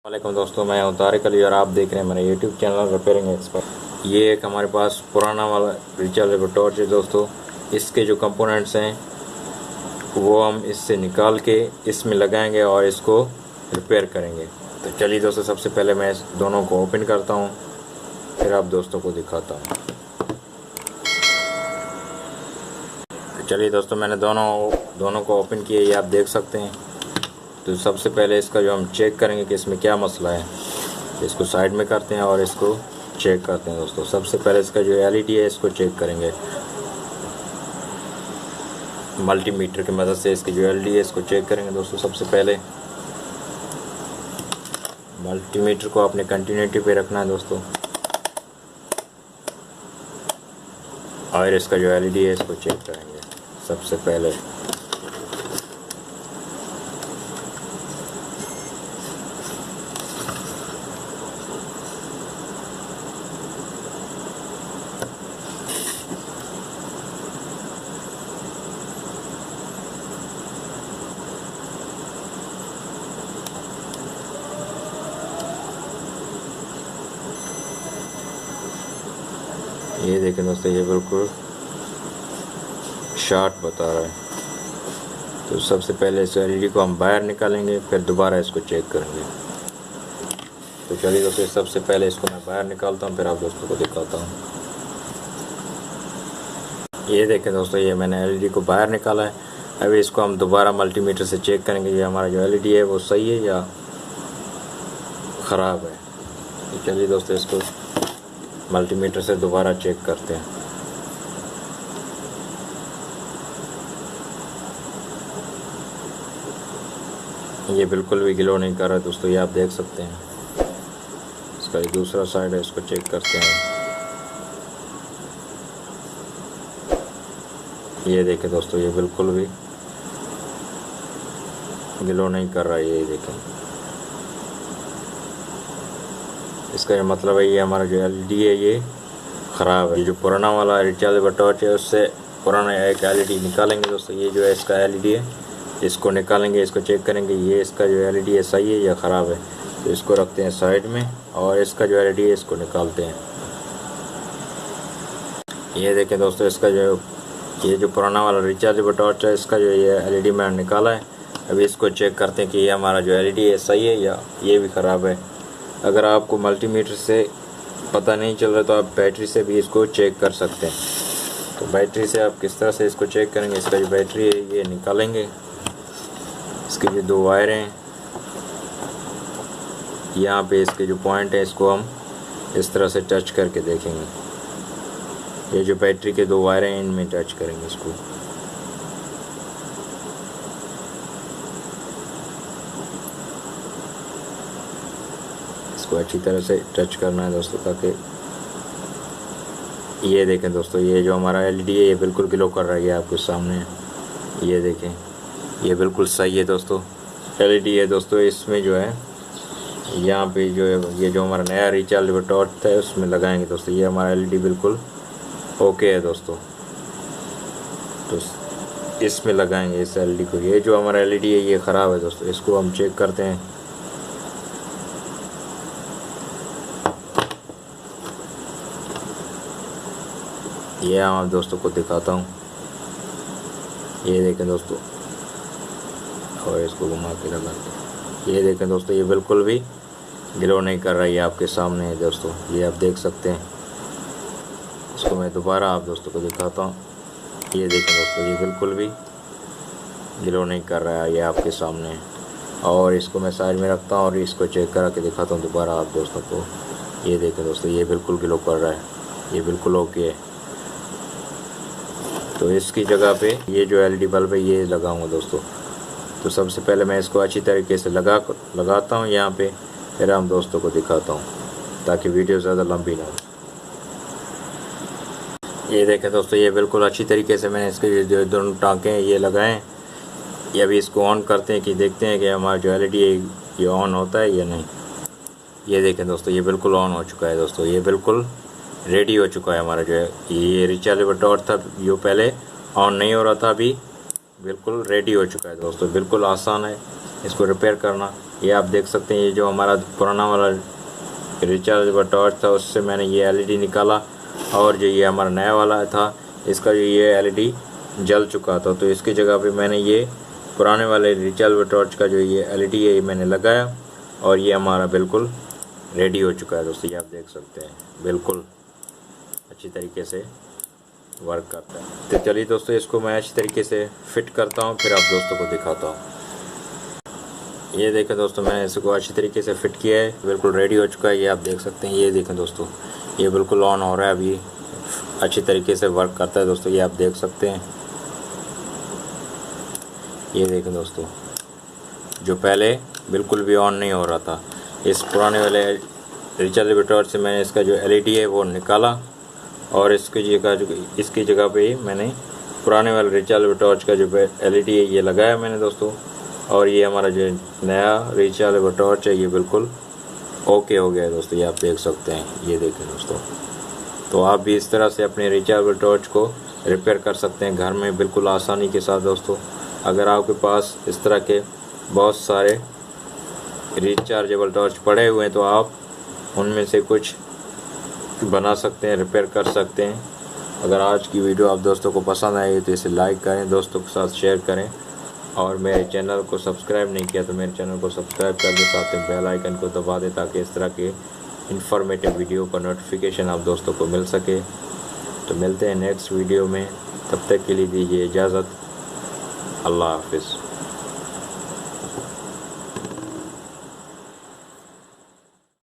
वालेकुम दोस्तों, मैं हूं तारिका और आप देख रहे हैं मेरा यूट्यूब चैनल रिपेयरिंग एक्सपर्ट। ये एक हमारे पास पुराना वाला रिचार्जेबल टॉर्च है दोस्तों। इसके जो कंपोनेंट्स हैं वो हम इससे निकाल के इसमें लगाएंगे और इसको रिपेयर करेंगे। तो चलिए दोस्तों, सबसे पहले मैं इस दोनों को ओपन करता हूँ, फिर आप दोस्तों को दिखाता हूँ। तो चलिए दोस्तों, मैंने दोनों को ओपन किया, ये आप देख सकते हैं। तो सबसे पहले इसका जो हम चेक करेंगे कि इसमें क्या मसला है, इसको साइड में करते हैं और इसको चेक करते हैं दोस्तों। सबसे पहले इसका जो एलईडी है इसको चेक करेंगे मल्टीमीटर की मदद से। इसकी जो एलईडी है इसको चेक करेंगे दोस्तों। सबसे पहले मल्टीमीटर को अपने कंटिन्यूटी पे रखना है दोस्तों, और इसका जो एलईडी है इसको चेक करेंगे सबसे पहले। ये देखें दोस्तों, ये बिल्कुल शॉर्ट बता रहा है। तो सबसे पहले इस एलईडी को हम बाहर निकालेंगे, फिर दोबारा इसको चेक करेंगे। तो चलिए दोस्तों, सबसे पहले इसको मैं बाहर निकालता हूँ, फिर आप दोस्तों को दिखाता हूँ। ये देखें दोस्तों, ये मैंने एलईडी को बाहर निकाला है। अभी इसको हम दोबारा मल्टीमीटर से चेक करेंगे ये हमारा जो एलईडी है वो सही है या ख़राब है। तो चलिए दोस्तों, इसको मल्टीमीटर से दोबारा चेक करते हैं। ये बिल्कुल भी ग्लो नहीं कर रहा दोस्तों, ये आप देख सकते हैं। इसका ये दूसरा साइड है, इसको चेक करते हैं। ये देखें दोस्तों, ये बिल्कुल भी ग्लो नहीं कर रहा है। ये देखें, इसका ये मतलब है ये हमारा जो एलईडी है ये ख़राब है। ये जो पुराना वाला रिचार्जेबल टॉर्च है उससे पुराना एक एलईडी निकालेंगे दोस्तों। ये जो है इसका एलईडी है, इसको निकालेंगे, इसको चेक करेंगे ये इसका जो एलईडी है सही है या ख़राब है। तो इसको रखते हैं साइड में और इसका जो एलईडी है इसको निकालते हैं। ये देखें दोस्तों, इसका ये जो पुराना वाला रिचार्जेबल टॉर्च है इसका जो ये एलईडी मैंने निकाला है। अभी इसको चेक करते हैं कि ये हमारा जो एलईडी है सही है या ये भी ख़राब है। अगर आपको मल्टीमीटर से पता नहीं चल रहा तो आप बैटरी से भी इसको चेक कर सकते हैं। तो बैटरी से आप किस तरह से इसको चेक करेंगे, इसका जो बैटरी है ये निकालेंगे। इसके जो दो वायर हैं यहाँ पे, इसके जो पॉइंट है इसको हम इस तरह से टच करके देखेंगे। ये जो बैटरी के दो वायर हैं इनमें टच करेंगे इसको। इसको अच्छी तरह से टच करना है दोस्तों, ताकि ये देखें दोस्तों, ये जो हमारा एलईडी है ये बिल्कुल ग्लो कर रहा है। आपके सामने ये देखें, ये बिल्कुल सही है दोस्तों। एलईडी है दोस्तों, इसमें जो है यहाँ पे जो है ये जो हमारा नया रिचार्जेबल टॉर्च है उसमें लगाएंगे दोस्तों। ये हमारा एलईडी बिल्कुल ओके है दोस्तों। तो इसमें लगाएंगे इस एलईडी को। ये जो हमारा एलईडी है ये ख़राब है दोस्तों, इसको हम चेक करते हैं। ये हम आप दोस्तों को दिखाता हूँ। ये देखें दोस्तों, और इसको घुमा के लगा के ये देखें दोस्तों, ये बिल्कुल भी ग्लो नहीं कर रहा है। ये आपके सामने है दोस्तों, ये आप देख सकते हैं। इसको मैं दोबारा आप दोस्तों को दिखाता हूँ। ये देखें दोस्तों, ये बिल्कुल भी ग्लो नहीं कर रहा है, ये आपके सामने है। और इसको मैं साइड में रखता हूँ और इसको चेक करा के दिखाता हूँ दोबारा आप दोस्तों को। ये देखें दोस्तों, ये बिल्कुल ग्लो कर रहा है, ये बिल्कुल ओके है। तो इसकी जगह पे ये जो एलईडी बल्ब है ये लगाऊंगा दोस्तों। तो सबसे पहले मैं इसको अच्छी तरीके से लगाता हूँ यहाँ पे, फिर हम दोस्तों को दिखाता हूँ ताकि वीडियो ज़्यादा लंबी ना हो। ये देखें दोस्तों, ये बिल्कुल अच्छी तरीके से मैंने इसके जो दोनों टाँके हैं ये लगाएं। ये अभी इसको ऑन करते हैं कि देखते हैं कि हमारा जो एलईडी है ये ऑन होता है या नहीं। ये देखें दोस्तों, ये बिल्कुल ऑन हो चुका है दोस्तों, ये बिल्कुल रेडी हो चुका है हमारा जो है ये रिचार्जेबल टॉर्च था। ये पहले ऑन नहीं हो रहा था, अभी बिल्कुल रेडी हो चुका है दोस्तों। बिल्कुल आसान है इसको रिपेयर करना। ये आप देख सकते हैं, ये जो हमारा पुराना वाला रिचार्जेबल टॉर्च था उससे मैंने ये एलईडी निकाला, और जो ये हमारा नया वाला था इसका जो ये एलईडी जल चुका था, तो इसकी जगह पे मैंने ये पुराने वाले रिचार्जेबल टॉर्च का जो ये एलईडी है ये मैंने लगाया, और ये हमारा बिल्कुल रेडी हो चुका है दोस्तों। ये आप देख सकते हैं बिल्कुल अच्छी तरीके से वर्क करता है। तो चलिए दोस्तों, इसको मैं अच्छी तरीके से फिट करता हूँ, फिर आप दोस्तों को दिखाता हूँ। ये देखें दोस्तों, मैंने इसको अच्छी तरीके से फिट किया है, बिल्कुल रेडी हो चुका है। ये आप देख सकते हैं, ये देखें दोस्तों, ये बिल्कुल ऑन हो रहा है, अभी अच्छी तरीके से वर्क करता है दोस्तों। ये आप देख सकते हैं, ये देखें दोस्तों, जो पहले बिल्कुल भी ऑन नहीं हो रहा था। इस पुराने वाले रिचार्जेबल टॉर्च से मैंने इसका जो एलईडी है वो निकाला, और इसकी जगह पे मैंने पुराने वाले रिचार्जेबल टॉर्च का जो एलईडी है ये लगाया मैंने दोस्तों, और ये हमारा जो नया रिचार्जेबल टॉर्च है ये बिल्कुल ओके हो गया है दोस्तों। ये आप देख सकते हैं, ये देखें दोस्तों। तो आप भी इस तरह से अपने रिचार्जेबल टॉर्च को रिपेयर कर सकते हैं घर में बिल्कुल आसानी के साथ दोस्तों। अगर आपके पास इस तरह के बहुत सारे रिचार्जेबल टॉर्च पड़े हुए हैं तो आप उनमें से कुछ बना सकते हैं, रिपेयर कर सकते हैं। अगर आज की वीडियो आप दोस्तों को पसंद आई तो इसे लाइक करें, दोस्तों के साथ शेयर करें, और मेरे चैनल को सब्सक्राइब नहीं किया तो मेरे चैनल को सब्सक्राइब कर दें, साथ में बेल आइकन को दबा दें ताकि इस तरह के इन्फॉर्मेटिव वीडियो का नोटिफिकेशन आप दोस्तों को मिल सके। तो मिलते हैं नेक्स्ट वीडियो में, तब तक के लिए दीजिए इजाज़त। अल्लाह हाफिज़।